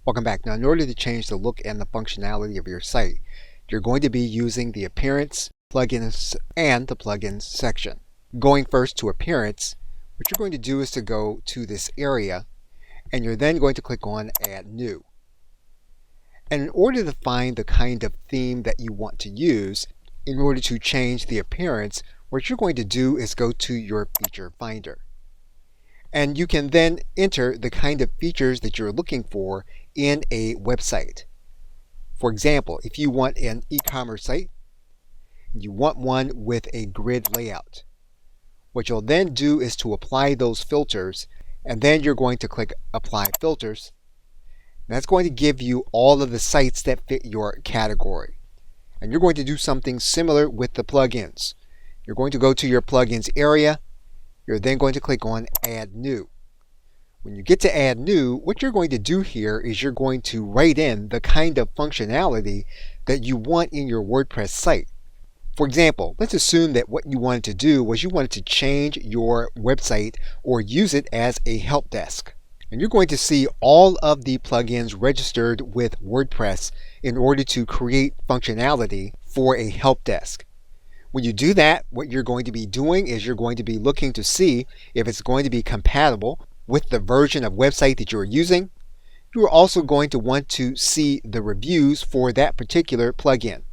Welcome back. Now, in order to change the look and the functionality of your site, you're going to be using the Appearance, Plugins, and the Plugins section. Going first to Appearance, what you're going to do is to go to this area, and you're then going to click on Add New. And in order to find the kind of theme that you want to use, in order to change the appearance, what you're going to do is go to your Feature Finder. And you can then enter the kind of features that you're looking for in a website. For example, if you want an e-commerce site, you want one with a grid layout. What you'll then do is to apply those filters, and then you're going to click Apply Filters. That's going to give you all of the sites that fit your category. And you're going to do something similar with the plugins. You're going to go to your plugins area. You're then going to click on Add New. When you get to Add New, what you're going to do here is you're going to write in the kind of functionality that you want in your WordPress site. For example, let's assume that what you wanted to do was you wanted to change your website or use it as a help desk. And you're going to see all of the plugins registered with WordPress in order to create functionality for a help desk. When you do that, what you're going to be doing is you're going to be looking to see if it's going to be compatible with the version of website that you're using. You are also going to want to see the reviews for that particular plugin.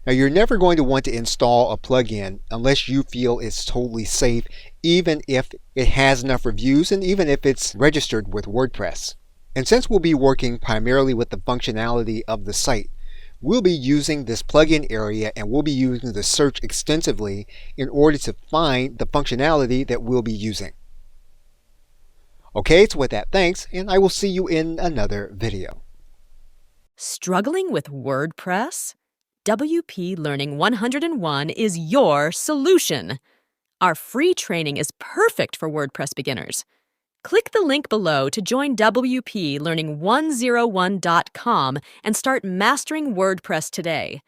Now, you're never going to want to install a plugin unless you feel it's totally safe, even if it has enough reviews and even if it's registered with WordPress. And since we'll be working primarily with the functionality of the site, we'll be using this plugin area and we'll be using the search extensively in order to find the functionality that we'll be using. Okay, so with that, thanks, and I will see you in another video. Struggling with WordPress? WP Learning 101 is your solution. Our free training is perfect for WordPress beginners. Click the link below to join WP Learning 101.com and start mastering WordPress today.